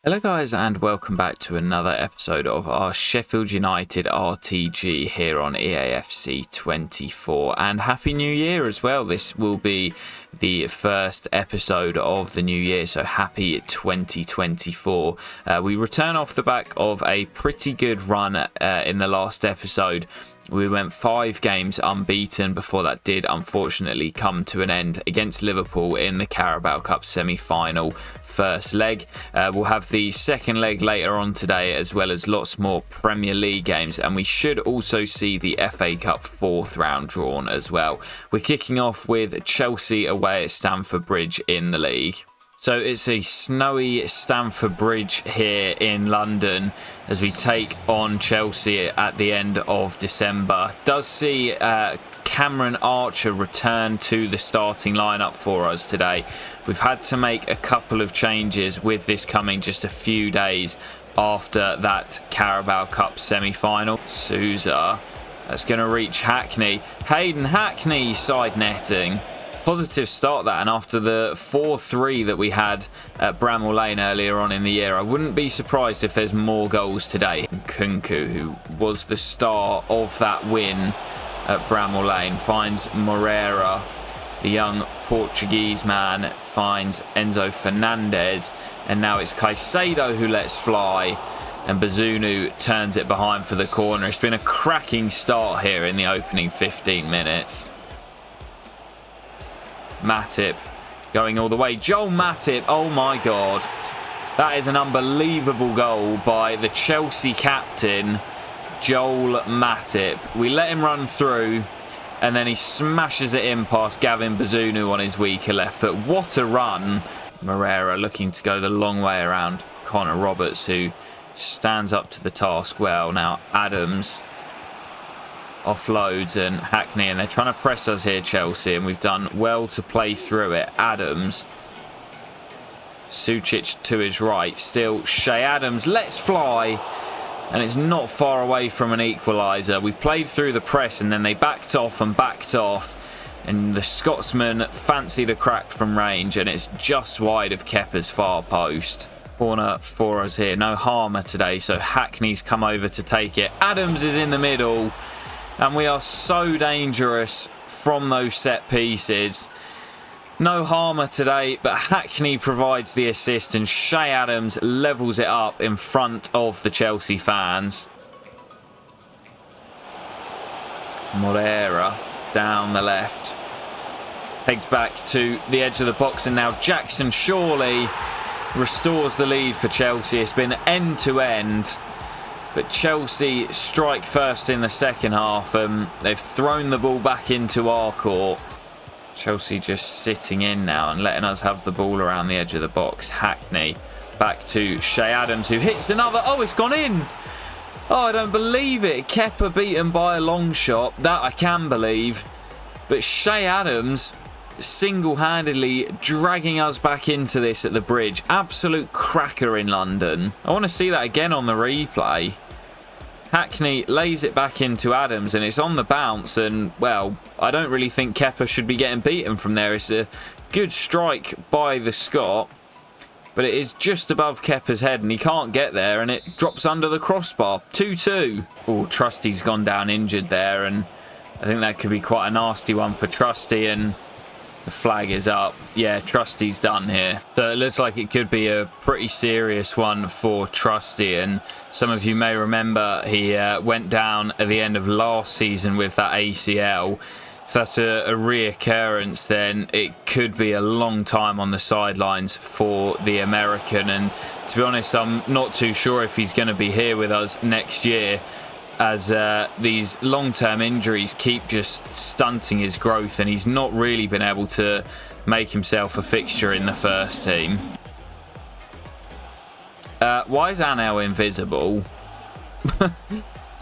Hello guys and welcome back to another episode of our Sheffield United RTG here on EAFC 24, and Happy New Year as well. This will be the first episode of the new year, so happy 2024. We return off the back of a pretty good run in the last episode. We went 5 games unbeaten before that did unfortunately come to an end against Liverpool in the Carabao Cup semi-final first leg. We'll have the second leg later on today, as well as lots more Premier League games, and we should also see the FA Cup 4th round drawn as well. We're kicking off with Chelsea away at Stamford Bridge in the league. So it's a snowy Stamford Bridge here in London as we take on Chelsea at the end of December. Does see Cameron Archer return to the starting lineup for us today. We've had to make a couple of changes with this coming just a few days after that Carabao Cup semi-final. Souza, that's going to reach Hackney. Hayden Hackney side netting. Positive start that, and after the 4-3 that we had at Bramall Lane earlier on in the year, I wouldn't be surprised if there's more goals today. Kunku, who was the star of that win at Bramall Lane, finds Moreira. The young Portuguese man finds Enzo Fernandez, and now it's Caicedo who lets fly, and Bazunu turns it behind for the corner. It's been a cracking start here in the opening 15 minutes. Matip going all the way. Joel Matip, oh my god. That is an unbelievable goal by the Chelsea captain, Joel Matip. We let him run through, and then he smashes it in past Gavin Bazunu on his weaker left foot. What a run. Moreira looking to go the long way around Connor Roberts, who stands up to the task well. Now Adams offloads and Hackney, and they're trying to press us here, Chelsea, and we've done well to play through it. Adams, Sucic to his right, still Shea Adams lets fly, and it's not far away from an equaliser. We played through the press and then they backed off, and the Scotsman fancied a crack from range, and it's just wide of Kepa's far post. Corner for us here. No Harmer today, so Hackney's come over to take it. Adams is in the middle, and we are so dangerous from those set pieces. No Harmer today, but Hackney provides the assist, and Shea Adams levels it up in front of the Chelsea fans. Moreira down the left. Pegged back to the edge of the box, and now Jackson Shawley restores the lead for Chelsea. It's been end to end, but Chelsea strike first in the second half. They've thrown the ball back into our court. Chelsea just sitting in now and letting us have the ball around the edge of the box. Hackney back to Shea Adams, who hits another. Oh, it's gone in. Oh, I don't believe it. Kepa beaten by a long shot. That I can believe. But Shea Adams single-handedly dragging us back into this at the bridge. Absolute cracker in London. I want to see that again on the replay. Hackney lays it back into Adams, and it's on the bounce, and well, I don't really think Kepa should be getting beaten from there. It's a good strike by the Scot, but it is just above Kepa's head and he can't get there, and it drops under the crossbar. 2-2. Oh, Trusty's gone down injured there, and I think that could be quite a nasty one for Trusty, and the flag is up. Yeah, Trusty's done here. So it looks like it could be a pretty serious one for Trusty, and some of you may remember he went down at the end of last season with that ACL. If that's a reoccurrence, then it could be a long time on the sidelines for the American, and to be honest, I'm not too sure if he's going to be here with us next year, as these long-term injuries keep just stunting his growth, and he's not really been able to make himself a fixture in the first team. Why is Anel invisible?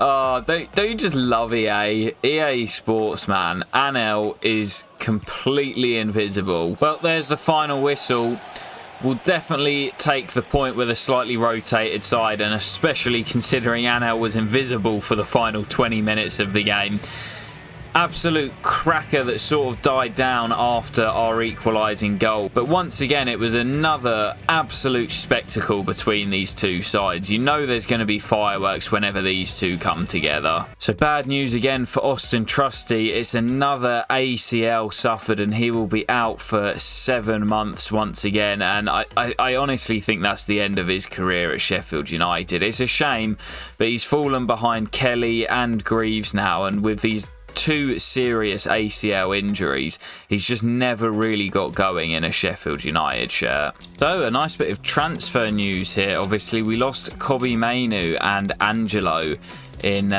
Oh, don't you just love EA? EA Sports, man. Anel is completely invisible. Well, there's the final whistle. We'll definitely take the point with a slightly rotated side, and especially considering Anel was invisible for the final 20 minutes of the game. absolute cracker that sort of died down after our equalising goal. But once again, it was another absolute spectacle between these two sides. You know there's going to be fireworks whenever these two come together. So bad news again for Austin Trusty. It's another ACL suffered and he will be out for 7 months once again. And I honestly think that's the end of his career at Sheffield United. It's a shame, but he's fallen behind Kelly and Greaves now, and with these 2 serious ACL injuries, he's just never really got going in a Sheffield United shirt. So a nice bit of transfer news here. Obviously we lost Kobbie Mainoo and Angelo on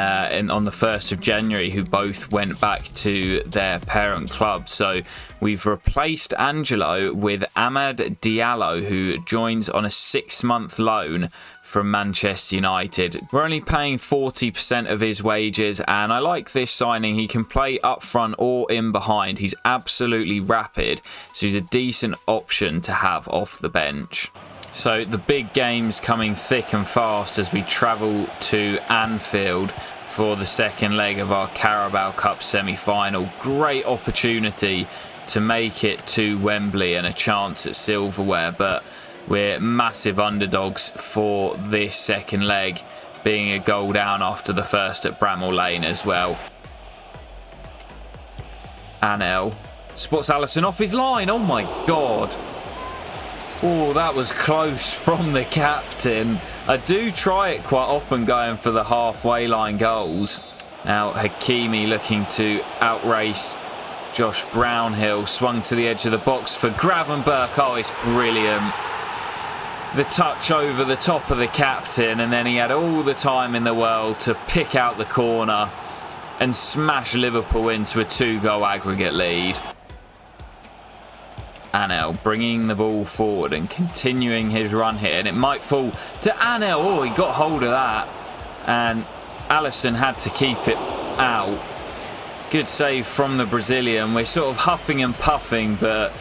the 1st of January, who both went back to their parent club. So we've replaced Angelo with Amad Diallo, who joins on a 6-month loan from Manchester United. We're only paying 40% of his wages, and I like this signing. He can play up front or in behind. He's absolutely rapid, so he's a decent option to have off the bench. So the big game's coming thick and fast as we travel to Anfield for the second leg of our Carabao Cup semi-final. Great opportunity to make it to Wembley and a chance at silverware, but we're massive underdogs for this second leg, being a goal down after the first at Bramall Lane as well. Anel spots Alisson off his line. Oh my god. Oh, that was close from the captain. I do try it quite often going for the halfway line goals. Now Hakimi looking to outrace Josh Brownhill. Swung to the edge of the box for Gravenberch. Oh, it's brilliant. The touch over the top of the captain, and then he had all the time in the world to pick out the corner and smash Liverpool into a 2-goal aggregate lead. Anel bringing the ball forward and continuing his run here, and it might fall to Anel. Oh, he got hold of that, and Alisson had to keep it out. Good save from the Brazilian. We're sort of huffing and puffing, but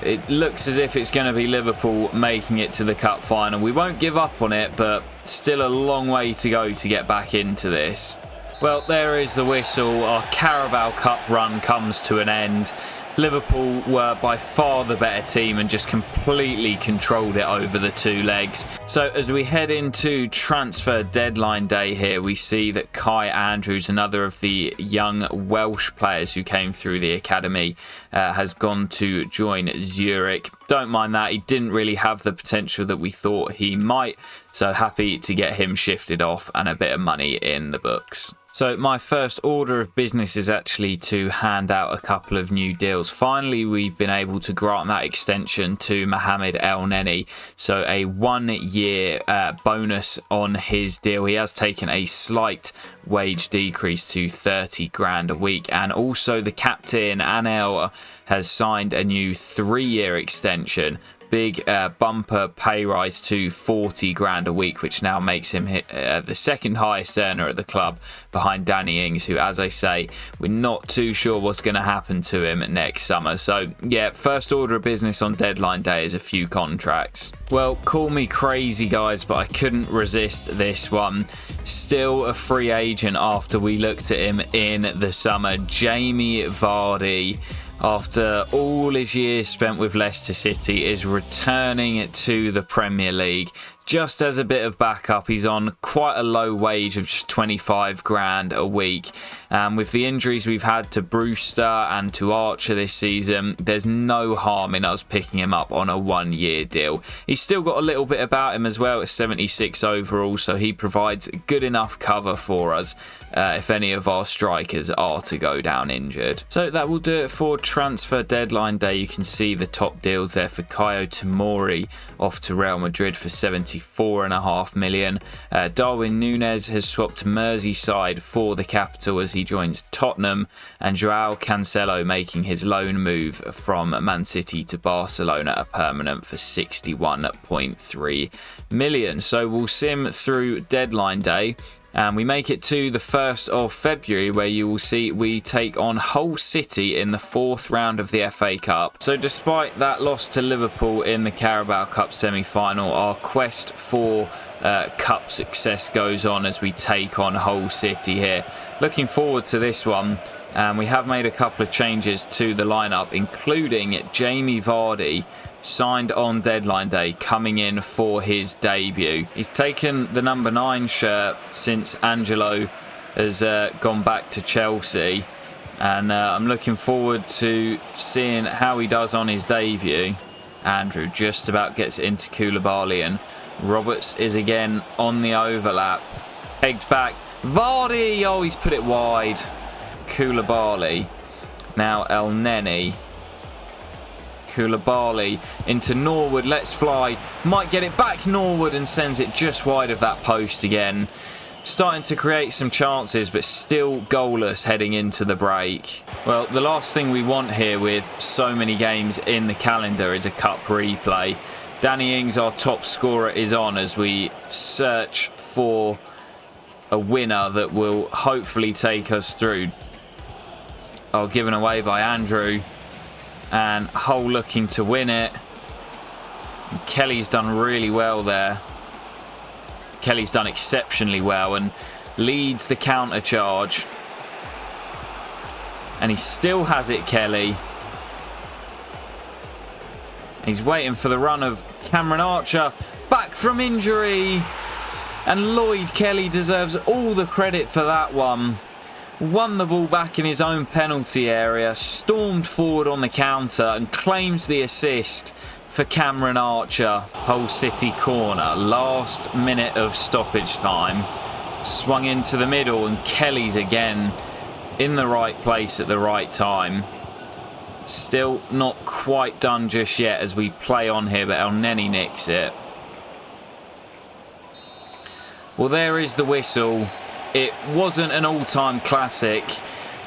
it looks as if it's going to be Liverpool making it to the cup final. We won't give up on it, but still a long way to go to get back into this. Well, there is the whistle. Our Carabao Cup run comes to an end. Liverpool were by far the better team and just completely controlled it over the 2 legs. So as we head into transfer deadline day here, we see that Kai Andrews, another of the young Welsh players who came through the academy, has gone to join Zurich. Don't mind that. He didn't really have the potential that we thought he might. So happy to get him shifted off and a bit of money in the books. So my first order of business is actually to hand out a couple of new deals. Finally, we've been able to grant that extension to Mohamed El Neni. So a 1-year bonus on his deal. He has taken a slight wage decrease to 30 grand a week. And also the captain, Anel, has signed a new 3-year extension. Big bumper pay rise to 40 grand a week, which now makes him the second highest earner at the club behind Danny Ings, who, as I say, we're not too sure what's going to happen to him next summer. So yeah, first order of business on deadline day is a few contracts. Well, call me crazy guys, but I couldn't resist this one. Still a free agent after we looked at him in the summer. Jamie Vardy, after all his years spent with Leicester City, is returning to the Premier League. Just as a bit of backup, he's on quite a low wage of just 25 grand a week. With the injuries we've had to Brewster and to Archer this season, there's no harm in us picking him up on a 1-year deal. He's still got a little bit about him as well. It's 76 overall, so he provides good enough cover for us if any of our strikers are to go down injured. So that will do it for transfer deadline day. You can see the top deals there for Kayo Tomori off to Real Madrid for 74.5 million. Darwin Núñez has swapped to Merseyside for the capital as he joins Tottenham, and Joao Cancelo making his loan move from Man City to Barcelona, a permanent, for 61.3 million. So we'll sim through deadline day. And we make it to the 1st of February, where you will see we take on Hull City in the 4th round of the FA Cup. So despite that loss to Liverpool in the Carabao Cup semi-final, our quest for cup success goes on as we take on Hull City here. looking forward to this one. We have made a couple of changes to the lineup, including Jamie Vardy, signed on deadline day, coming in for his debut. He's taken the number 9 shirt since Angelo has gone back to Chelsea, and I'm looking forward to seeing how he does on his debut. Andrew just about gets into Koulibaly, and Roberts is again on the overlap. Pegged back. Vardy! Oh, he's put it wide. Koulibaly. Now El Neni. Koulibaly into Norwood. Let's fly. Might get it back Norwood and sends it just wide of that post again. Starting to create some chances, but still goalless heading into the break. Well, the last thing we want here with so many games in the calendar is a cup replay. Danny Ings, our top scorer, is on as we search for a winner that will hopefully take us through. Oh, given away by Andrew. And Hull looking to win it. And Kelly's done really well there. Kelly's done exceptionally well and leads the counter charge. And he still has it, Kelly. He's waiting for the run of Cameron Archer. Back from injury. And Lloyd Kelly deserves all the credit for that one. Won the ball back in his own penalty area. Stormed forward on the counter and claims the assist for Cameron Archer. Hull City corner. Last minute of stoppage time. Swung into the middle and Kelly's again in the right place at the right time. Still not quite done just yet as we play on here, but El Neni nicks it. Well, there is the whistle. It wasn't an all-time classic,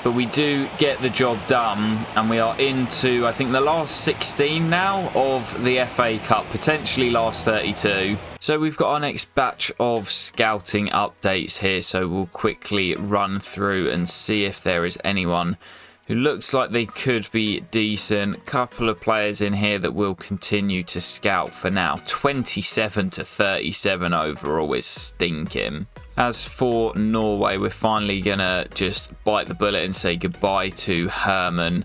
but we do get the job done, and we are into, I think, the last 16 now of the FA Cup, potentially last 32. So we've got our next batch of scouting updates here, so we'll quickly run through and see if there is anyone who looks like they could be decent. Couple of players in here that will continue to scout for now. 27 to 37 overall is stinking. As for Norway, we're finally going to just bite the bullet and say goodbye to Herman.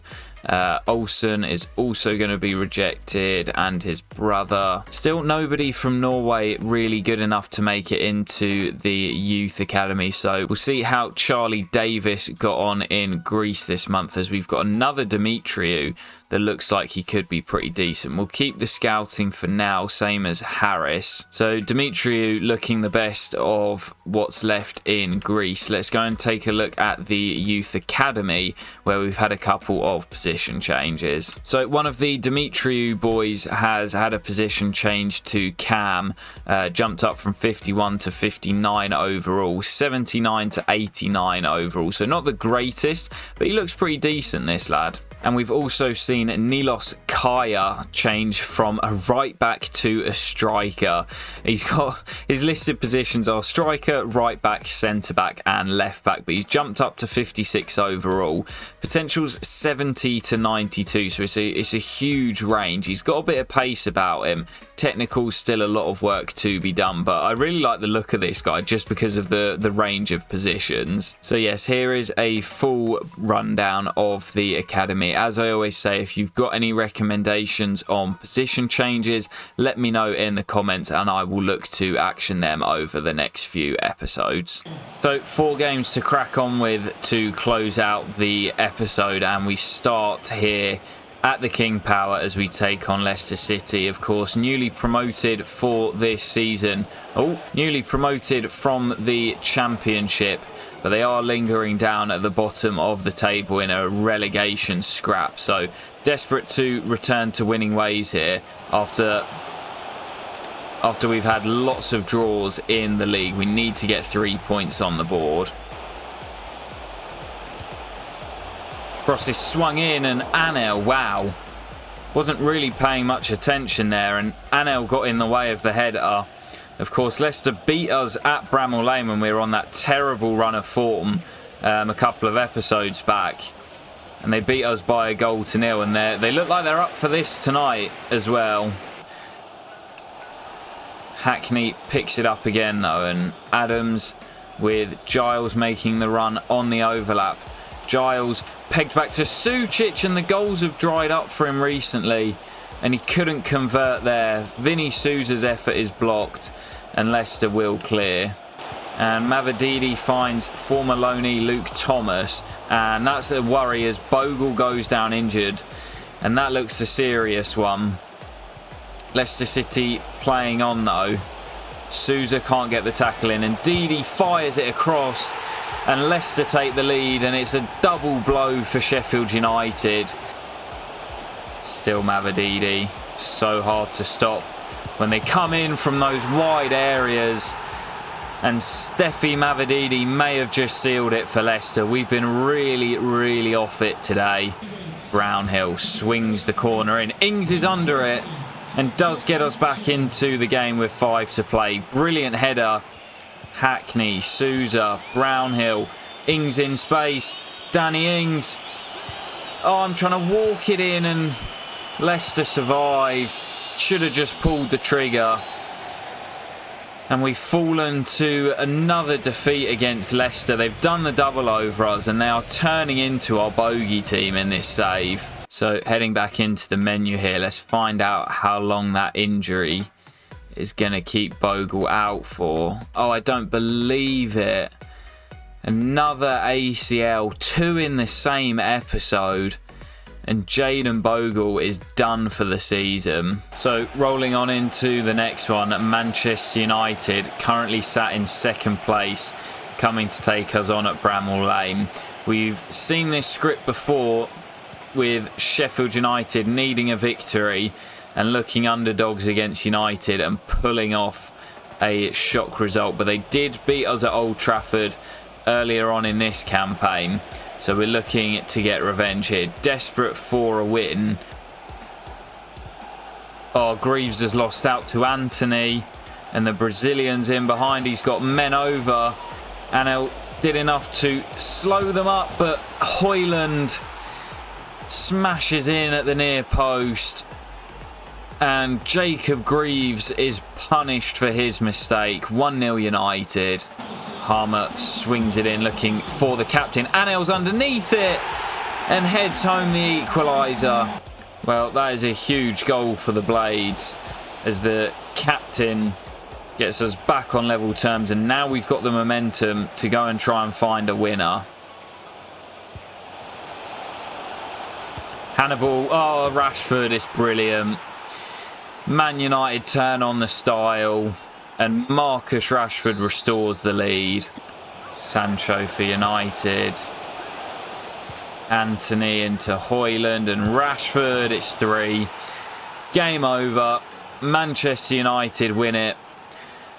Olsen is also going to be rejected, and his brother. Still nobody from Norway really good enough to make it into the youth academy, so we'll see how Charlie Davis got on in Greece this month, as we've got another Dimitriou that looks like he could be pretty decent. We'll keep the scouting for now, same as Harris. So Dimitriou looking the best of what's left in Greece. Let's go and take a look at the youth academy, where we've had a couple of position changes. So one of the Dimitriou boys has had a position change to Cam, jumped up from 51 to 59 overall, 79 to 89 overall. So not the greatest, but he looks pretty decent, this lad. And we've also seen Nilos Kaya change from a right back to a striker. He's got his listed positions are striker, right back, centre back and left back, but he's jumped up to 56 overall. Potential's 70 to 92, so it's a huge range. He's got a bit of pace about him. Technical, still a lot of work to be done, but I really like the look of this guy just because of the range of positions. So yes, here is a full rundown of the academy. As I always say, if you've got any recommendations on position changes, let me know in the comments and I will look to action them over the next few episodes. So 4 games to crack on with to close out the episode, and we start here at the King Power as we take on Leicester City, of course, newly promoted for this season. Newly promoted from the Championship, but they are lingering down at the bottom of the table in a relegation scrap. So desperate to return to winning ways here after we've had lots of draws in the league. We need to get 3 points on the board. Cross is swung in, and Anel, wow, wasn't really paying much attention there, and Anel got in the way of the header. Of course, Leicester beat us at Bramall Lane when we were on that terrible run of form a couple of episodes back, and they beat us by 1-0, and they look like they're up for this tonight as well. Hackney picks it up again though, and Adams with Giles making the run on the overlap. Giles pegged back to Sucic, and the goals have dried up for him recently, and he couldn't convert there. Vinny Souza's effort is blocked, and Leicester will clear. And Mavididi finds former loanee Luke Thomas, and that's a worry as Bogle goes down injured, and that looks a serious one. Leicester City playing on though. Souza can't get the tackle in, and Didi fires it across, and Leicester take the lead, and it's a double blow for Sheffield United. Still Mavididi, so hard to stop when they come in from those wide areas. And Steffi Mavididi may have just sealed it for Leicester. We've been really off it today. Brownhill swings the corner in. Ings is under it and does get us back into the game with 5 to play. Brilliant header. Hackney, Souza, Brownhill, Ings in space. Danny Ings. Oh, I'm trying to walk it in, and Leicester survive. Should have just pulled the trigger. And we've fallen to another defeat against Leicester. They've done the double over us, and they are turning into our bogey team in this save. So heading back into the menu here, let's find out how long that injury is going to keep Bogle out for. Oh, I don't believe it. Another ACL, 2 in the same episode. And Jayden Bogle is done for the season. So rolling on into the next one, Manchester United currently sat in 2nd place, coming to take us on at Bramall Lane. We've seen this script before with Sheffield United needing a victory and looking underdogs against United and pulling off a shock result. But they did beat us at Old Trafford earlier on in this campaign. So we're looking to get revenge here. Desperate for a win. Oh, Greaves has lost out to Anthony. And the Brazilian's in behind. He's got men over. Anel did enough to slow them up. But Højlund smashes in at the near post. And Jacob Greaves is punished for his mistake. 1-0 United. Harmer swings it in, looking for the captain. Anel's underneath it and heads home the equaliser. Well, that is a huge goal for the Blades as the captain gets us back on level terms, and now we've got the momentum to go and try and find a winner. Hannibal, oh, Rashford is brilliant. Man United turn on the style, and Marcus Rashford restores the lead. Sancho for United. Anthony into Højlund and Rashford. It's 3. Game over. Manchester United win it.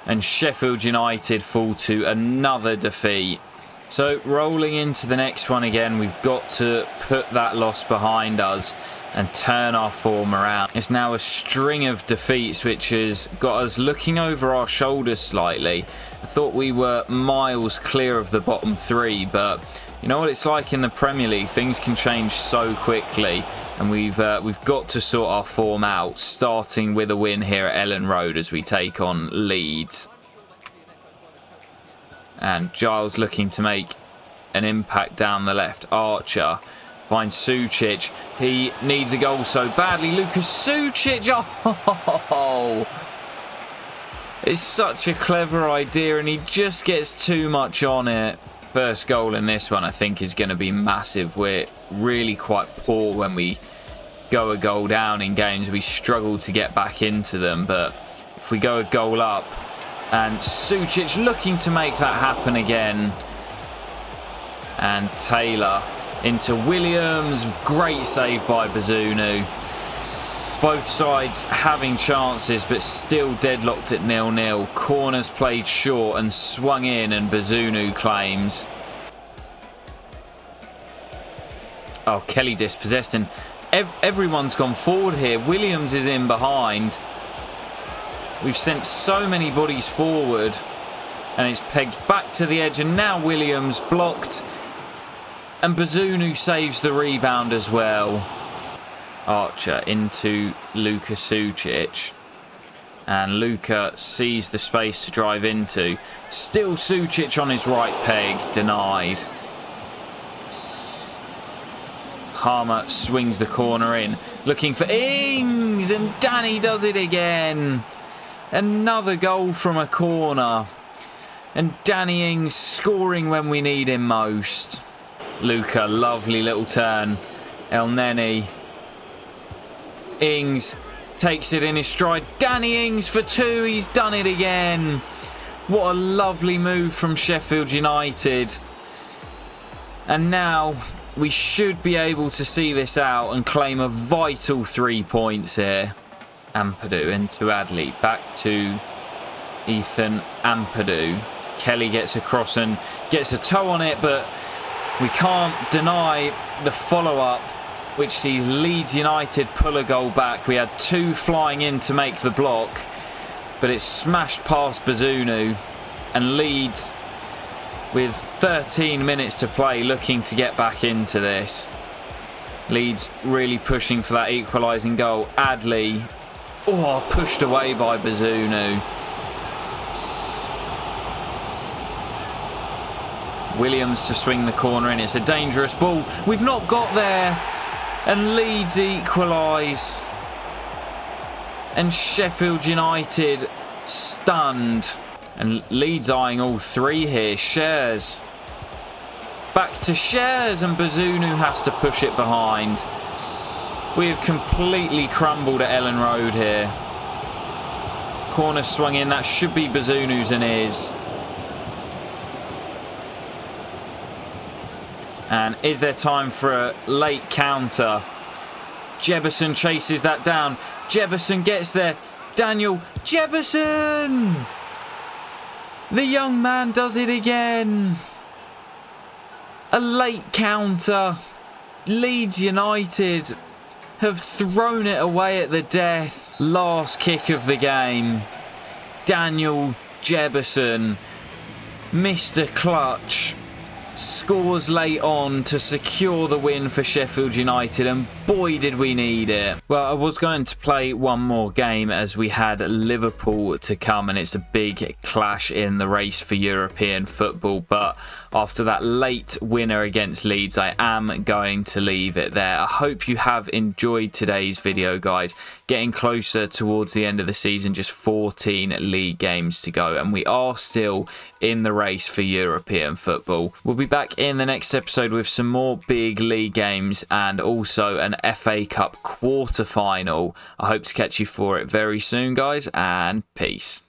And Sheffield United fall to another defeat. So rolling into the next one again, we've got to put that loss behind us and turn our form around. It's now a string of defeats which has got us looking over our shoulders slightly. I thought we were miles clear of the bottom 3, but you know what it's like in the Premier League. Things can change so quickly, and we've got to sort our form out, starting with a win here at Ellen Road as we take on Leeds. And Giles looking to make an impact down the left. Archer finds Sucic. He needs a goal so badly. Lucas Sucic. Oh! It's such a clever idea, and he just gets too much on it. First goal in this one, I think, is going to be massive. We're really quite poor when we go a goal down in games. We struggle to get back into them, but if we go a goal up, and Sucic looking to make that happen again. And Taylor into Williams. Great save by Bazunu. Both sides having chances, but still deadlocked at 0-0. Corners played short and swung in, and Bazunu claims. Oh, Kelly dispossessed, and everyone's gone forward here. Williams is in behind. We've sent so many bodies forward, and it's pegged back to the edge, and now Williams blocked, and Bazunu saves the rebound as well. Archer into Lucas Sucic. And Luka sees the space to drive into. Still Sucic on his right peg. Denied. Harmer swings the corner in. Looking for Ings. And Danny does it again. Another goal from a corner. And Danny Ings scoring when we need him most. Luka, lovely little turn. El Neni. Ings takes it in his stride. Danny Ings for 2. He's done it again. What a lovely move from Sheffield United. And now we should be able to see this out and claim a vital 3 points here. Ampadu into Adley. Back to Ethan Ampadu. Kelly gets across and gets a toe on it, but we can't deny the follow-up, which sees Leeds United pull a goal back. We had 2 flying in to make the block, but it's smashed past Bazunu, and Leeds, with 13 minutes to play, looking to get back into this. Leeds really pushing for that equalising goal. Adley, pushed away by Bazunu. Williams to swing the corner in. It's a dangerous ball. We've not got there. And Leeds equalise. And Sheffield United stunned. And Leeds eyeing all 3 here. Shares. Back to Shares, and Bazunu has to push it behind. We have completely crumbled at Ellen Road here. Corner swung in. That should be Bazunu's and is. And is there time for a late counter? Jebison chases that down. Jebison gets there. Daniel Jebison! The young man does it again. A late counter. Leeds United have thrown it away at the death. Last kick of the game. Daniel Jebison, Mr. Clutch, scores late on to secure the win for Sheffield United, and boy did we need it. Well, I was going to play one more game as we had Liverpool to come, and it's a big clash in the race for European football, but after that late winner against Leeds, I am going to leave it there. I hope you have enjoyed today's video, guys. Getting closer towards the end of the season, just 14 league games to go, and we are still in the race for European football. We'll be back in the next episode with some more big league games and also an FA Cup quarter-final. I hope to catch you for it very soon, guys, and peace.